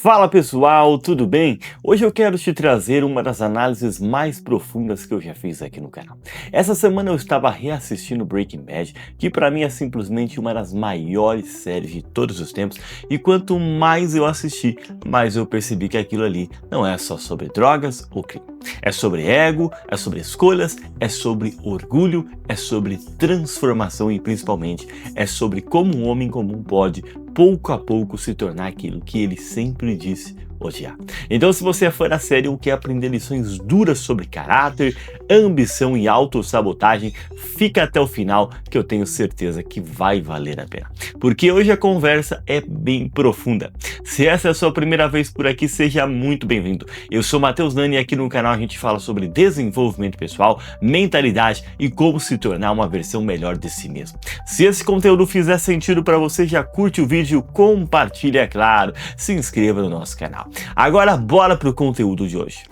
Fala pessoal, tudo bem? Hoje eu quero te trazer uma das análises mais profundas que eu já fiz aqui no canal. Essa semana eu estava reassistindo Breaking Bad, que para mim é simplesmente uma das maiores séries de todos os tempos, e quanto mais eu assisti, mais eu percebi que aquilo ali não é só sobre drogas ou crime. É sobre ego, é sobre escolhas, é sobre orgulho, é sobre transformação e principalmente é sobre como um homem comum pode pouco a pouco se tornar aquilo que ele sempre disse odiar. Então, se você é fã da série ou quer aprender lições duras sobre caráter, ambição e autossabotagem, fica até o final que eu tenho certeza que vai valer a pena. Porque hoje a conversa é bem profunda. Se essa é a sua primeira vez por aqui, seja muito bem-vindo. Eu sou Matheus Nani e aqui no canal a gente fala sobre desenvolvimento pessoal, mentalidade e como se tornar uma versão melhor de si mesmo. Se esse conteúdo fizer sentido para você, já curte o vídeo, compartilha, é claro, se inscreva no nosso canal. Agora bora pro conteúdo de hoje.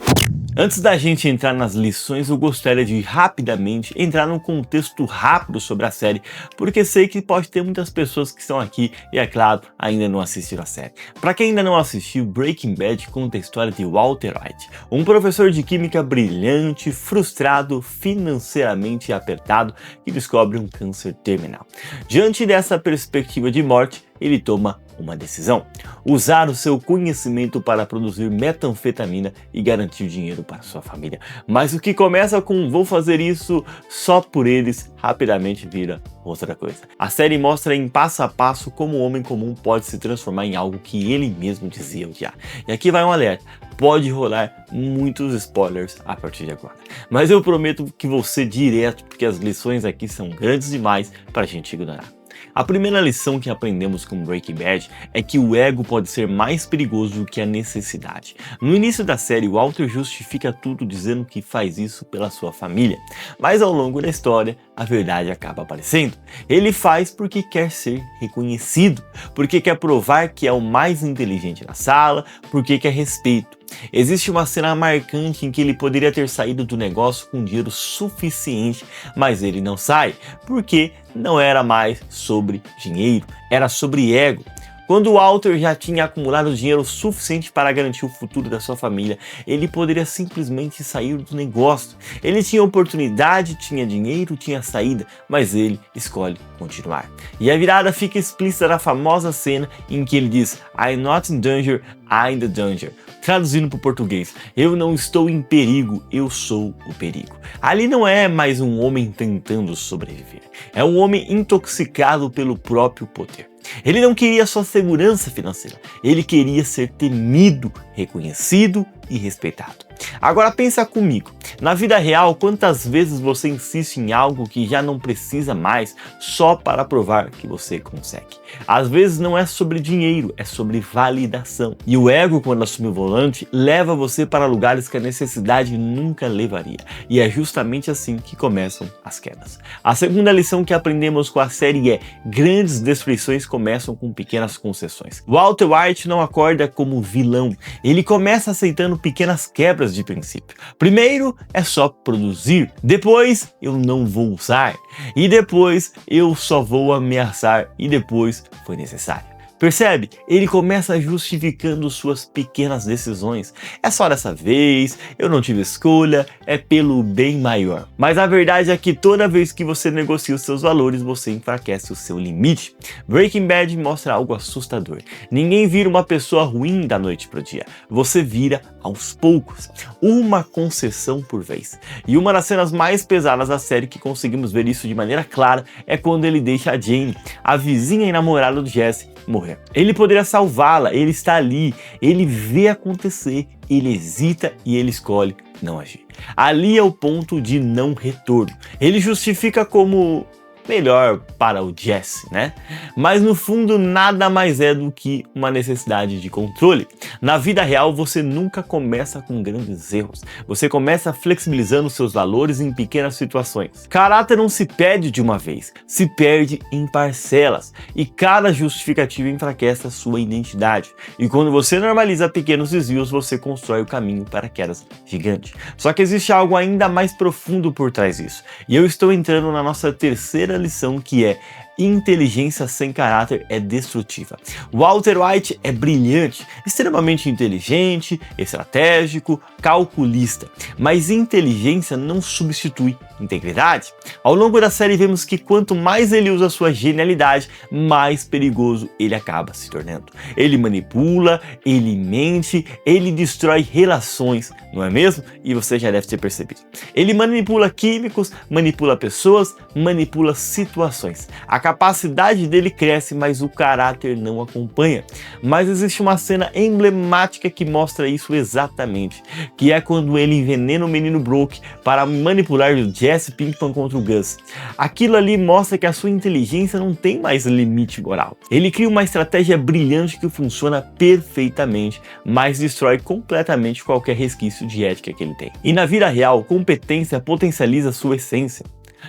Antes da gente entrar nas lições, eu gostaria de rapidamente entrar num contexto rápido sobre a série, porque sei que pode ter muitas pessoas que estão aqui e, é claro, ainda não assistiram a série. Para quem ainda não assistiu, Breaking Bad conta a história de Walter White, um professor de química brilhante, frustrado, financeiramente apertado, que descobre um câncer terminal. Diante dessa perspectiva de morte, ele toma uma decisão: usar o seu conhecimento para produzir metanfetamina e garantir dinheiro para sua família. Mas o que começa com "vou fazer isso só por eles" rapidamente vira outra coisa. A série mostra em passo a passo como o homem comum pode se transformar em algo que ele mesmo dizia odiar. E aqui vai um alerta: pode rolar muitos spoilers a partir de agora. Mas eu prometo que vou ser direto, porque as lições aqui são grandes demais para a gente ignorar. A primeira lição que aprendemos com Breaking Bad é que o ego pode ser mais perigoso do que a necessidade. No início da série, Walter justifica tudo dizendo que faz isso pela sua família, mas ao longo da história, a verdade acaba aparecendo. Ele faz porque quer ser reconhecido, porque quer provar que é o mais inteligente na sala, porque quer respeito. Existe uma cena marcante em que ele poderia ter saído do negócio com dinheiro suficiente, mas ele não sai, porque não era mais sobre dinheiro, era sobre ego. Quando Walter já tinha acumulado dinheiro suficiente para garantir o futuro da sua família, ele poderia simplesmente sair do negócio. Ele tinha oportunidade, tinha dinheiro, tinha saída, mas ele escolhe continuar. E a virada fica explícita na famosa cena em que ele diz "I'm not in danger, I'm the danger". Traduzindo para o português: eu não estou em perigo, eu sou o perigo. Ali não é mais um homem tentando sobreviver, é um homem intoxicado pelo próprio poder. Ele não queria só segurança financeira, ele queria ser temido, reconhecido e respeitado. Agora pensa comigo, na vida real, quantas vezes você insiste em algo que já não precisa mais só para provar que você consegue? Às vezes não é sobre dinheiro, é sobre validação. E o ego, quando assume o volante, leva você para lugares que a necessidade nunca levaria. E é justamente assim que começam as quedas. A segunda lição que aprendemos com a série é: grandes destruições começam com pequenas concessões. Walter White não acorda como vilão, ele começa aceitando pequenas quebras de princípio. Primeiro é só produzir, depois eu não vou usar, e depois eu só vou ameaçar, e depois foi necessário. Percebe? Ele começa justificando suas pequenas decisões. É só dessa vez, eu não tive escolha, é pelo bem maior. Mas a verdade é que toda vez que você negocia os seus valores, você enfraquece o seu limite. Breaking Bad mostra algo assustador. Ninguém vira uma pessoa ruim da noite pro dia. Você vira aos poucos, uma concessão por vez. E uma das cenas mais pesadas da série que conseguimos ver isso de maneira clara é quando ele deixa a Jane, a vizinha e namorada do Jesse, morrer. Ele poderia salvá-la, ele está ali, ele vê acontecer, ele hesita e ele escolhe não agir. Ali é o ponto de não retorno. Ele justifica como melhor para o Jesse, né? Mas no fundo nada mais é do que uma necessidade de controle. Na vida real você nunca começa com grandes erros, você começa flexibilizando seus valores em pequenas situações. Caráter não se perde de uma vez, se perde em parcelas, e cada justificativa enfraquece a sua identidade. E quando você normaliza pequenos desvios, você constrói o caminho para quedas gigantes. Só que existe algo ainda mais profundo por trás disso, e eu estou entrando na nossa terceira lição, que é: inteligência sem caráter é destrutiva. Walter White é brilhante, extremamente inteligente, estratégico, calculista, mas inteligência não substitui integridade. Ao longo da série vemos que quanto mais ele usa sua genialidade, mais perigoso ele acaba se tornando. Ele manipula, ele mente, ele destrói relações, não é mesmo? E você já deve ter percebido. Ele manipula químicos, manipula pessoas, manipula situações. A capacidade dele cresce, mas o caráter não acompanha. Mas existe uma cena emblemática que mostra isso exatamente, que é quando ele envenena o menino Brock para manipular o Jesse Pinkman contra o Gus. Aquilo ali mostra que a sua inteligência não tem mais limite moral. Ele cria uma estratégia brilhante que funciona perfeitamente, mas destrói completamente qualquer resquício de ética que ele tem. E na vida real, competência potencializa sua essência.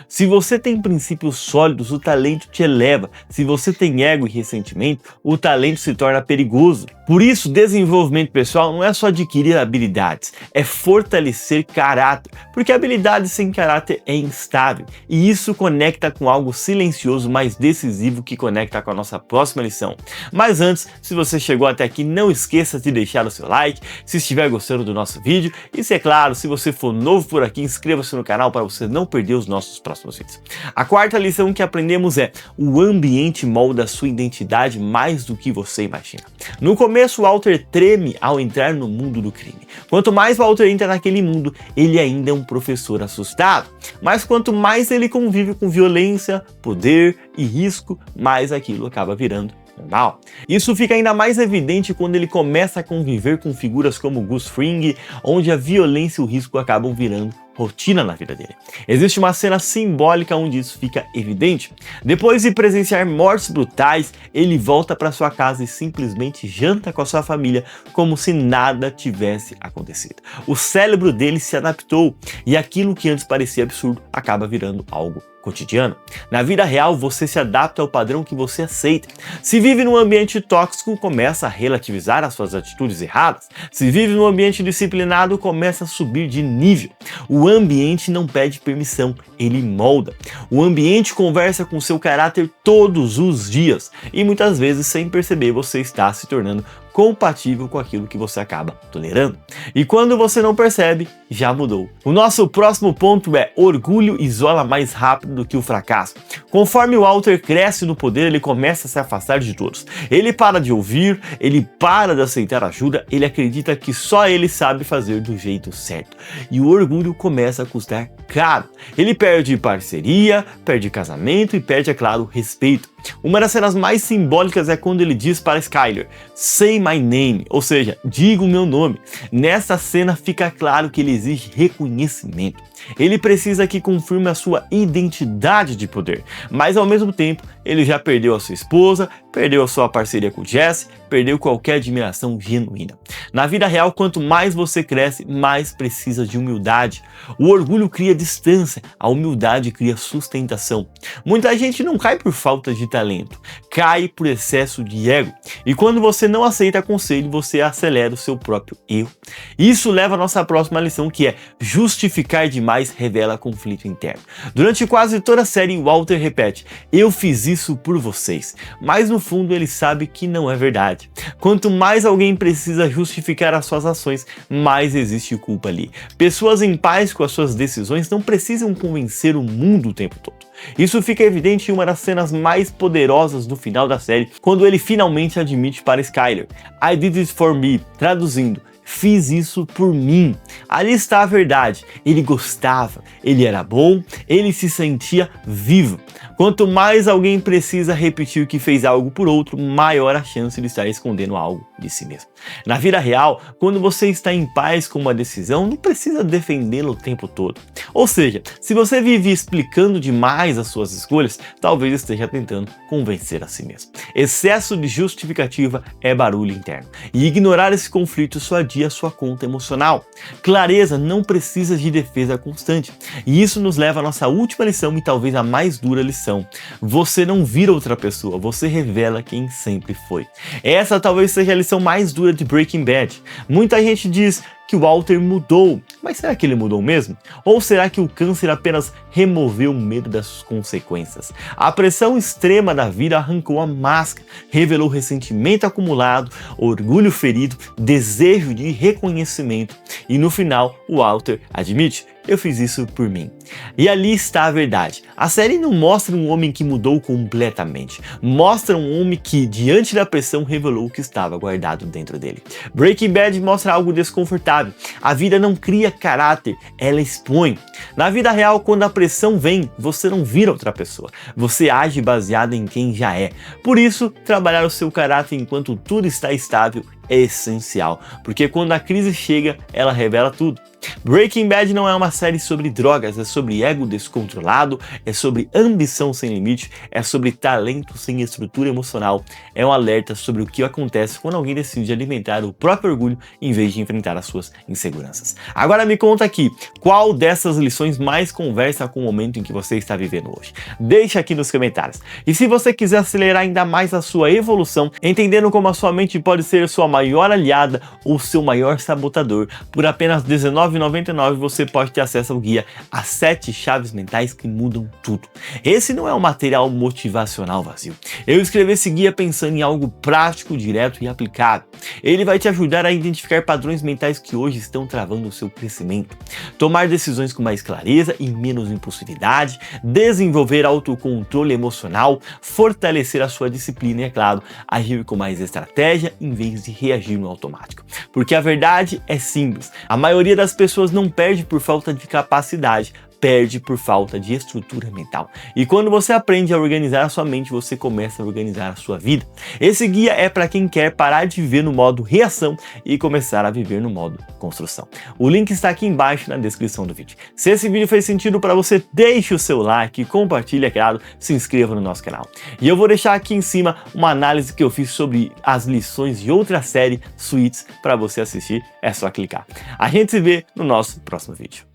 Se você tem princípios sólidos, o talento te eleva. Se você tem ego e ressentimento, o talento se torna perigoso. Por isso, desenvolvimento pessoal não é só adquirir habilidades, é fortalecer caráter, porque habilidade sem caráter é instável, e isso conecta com algo silencioso, mas decisivo, que conecta com a nossa próxima lição. Mas antes, se você chegou até aqui, não esqueça de deixar o seu like, se estiver gostando do nosso vídeo, e se é claro, se você for novo por aqui, inscreva-se no canal para você não perder os nossos próximos vídeos. A quarta lição que aprendemos é: o ambiente molda a sua identidade mais do que você imagina. No começo, Walter treme ao entrar no mundo do crime. Quanto mais Walter entra naquele mundo, ele ainda é um professor assustado. Mas quanto mais ele convive com violência, poder e risco, mais aquilo acaba virando normal. Isso fica ainda mais evidente quando ele começa a conviver com figuras como Gus Fring, onde a violência e o risco acabam virando rotina na vida dele. Existe uma cena simbólica onde isso fica evidente. Depois de presenciar mortes brutais, ele volta para sua casa e simplesmente janta com a sua família como se nada tivesse acontecido. O cérebro dele se adaptou e aquilo que antes parecia absurdo acaba virando algo cotidiano. Na vida real, você se adapta ao padrão que você aceita. Se vive num ambiente tóxico, começa a relativizar as suas atitudes erradas. Se vive num ambiente disciplinado, começa a subir de nível. O ambiente não pede permissão, ele molda. O ambiente conversa com seu caráter todos os dias e muitas vezes, sem perceber, você está se tornando compatível com aquilo que você acaba tolerando. E quando você não percebe, já mudou. O nosso próximo ponto é: orgulho isola mais rápido do que o fracasso. Conforme o Walter cresce no poder, ele começa a se afastar de todos. Ele para de ouvir, ele para de aceitar ajuda, ele acredita que só ele sabe fazer do jeito certo. E o orgulho começa a custar caro. Ele perde parceria, perde casamento e perde, é claro, respeito. Uma das cenas mais simbólicas é quando ele diz para Skyler: "Say my name", ou seja, diga o meu nome. Nessa cena fica claro que ele exige reconhecimento. Ele precisa que confirme a sua identidade de poder, mas ao mesmo tempo ele já perdeu a sua esposa, perdeu a sua parceria com o Jesse, perdeu qualquer admiração genuína. Na vida real, quanto mais você cresce, mais precisa de humildade. O orgulho cria distância, a humildade cria sustentação. Muita gente não cai por falta de talento, cai por excesso de ego. E quando você não aceita conselho, você acelera o seu próprio erro. Isso leva à nossa próxima lição, que é: justificar demais revela conflito interno. Durante quase toda a série, Walter repete: "Eu fiz isso por vocês", mas no fundo ele sabe que não é verdade. Quanto mais alguém precisa justificar as suas ações, mais existe culpa ali. Pessoas em paz com as suas decisões não precisam convencer o mundo o tempo todo. Isso fica evidente em uma das cenas mais poderosas do final da série, quando ele finalmente admite para Skyler: "I did it for me", traduzindo: "Fiz isso por mim". Ali está a verdade. Ele gostava, ele era bom, ele se sentia vivo. Quanto mais alguém precisa repetir que fez algo por outro, maior a chance de estar escondendo algo de si mesmo. Na vida real, quando você está em paz com uma decisão, não precisa defendê-la o tempo todo. Ou seja, se você vive explicando demais as suas escolhas, talvez esteja tentando convencer a si mesmo. Excesso de justificativa é barulho interno. E ignorar esse conflito só adia a sua conta emocional. Clareza não precisa de defesa constante. E isso nos leva à nossa última lição, e talvez a mais dura lição pressão, você não vira outra pessoa, você revela quem sempre foi. Essa talvez seja a lição mais dura de Breaking Bad. Muita gente diz que o Walter mudou, mas será que ele mudou mesmo? Ou será que o câncer apenas removeu o medo das consequências? A pressão extrema da vida arrancou a máscara, revelou ressentimento acumulado, orgulho ferido, desejo de reconhecimento e no final o Walter admite: eu fiz isso por mim. E ali está a verdade. A série não mostra um homem que mudou completamente. Mostra um homem que, diante da pressão, revelou o que estava guardado dentro dele. Breaking Bad mostra algo desconfortável. A vida não cria caráter, ela expõe. Na vida real, quando a pressão vem, você não vira outra pessoa. Você age baseado em quem já é. Por isso, trabalhar o seu caráter enquanto tudo está estável é essencial, porque quando a crise chega, ela revela tudo. Breaking Bad não é uma série sobre drogas, é sobre ego descontrolado, é sobre ambição sem limite, é sobre talento sem estrutura emocional, é um alerta sobre o que acontece quando alguém decide alimentar o próprio orgulho em vez de enfrentar as suas inseguranças. Agora me conta aqui, qual dessas lições mais conversa com o momento em que você está vivendo hoje? Deixa aqui nos comentários. E se você quiser acelerar ainda mais a sua evolução, entendendo como a sua mente pode ser sua maior aliada ou seu maior sabotador, por apenas R$19,99 você pode ter acesso ao guia As 7 Chaves Mentais que Mudam Tudo. Esse não é um material motivacional vazio. Eu escrevi esse guia pensando em algo prático, direto e aplicável. Ele vai te ajudar a identificar padrões mentais que hoje estão travando o seu crescimento, tomar decisões com mais clareza e menos impulsividade, desenvolver autocontrole emocional, fortalecer a sua disciplina e, é claro, agir com mais estratégia em vez de reagir no automático. Porque a verdade é simples, a maioria das pessoas não perde por falta de capacidade, perde por falta de estrutura mental. E quando você aprende a organizar a sua mente, você começa a organizar a sua vida. Esse guia é para quem quer parar de viver no modo reação e começar a viver no modo construção. O link está aqui embaixo na descrição do vídeo. Se esse vídeo fez sentido para você, deixe o seu like, compartilhe, é claro, se inscreva no nosso canal. E eu vou deixar aqui em cima uma análise que eu fiz sobre as lições de outra série, Suits, para você assistir, é só clicar. A gente se vê no nosso próximo vídeo.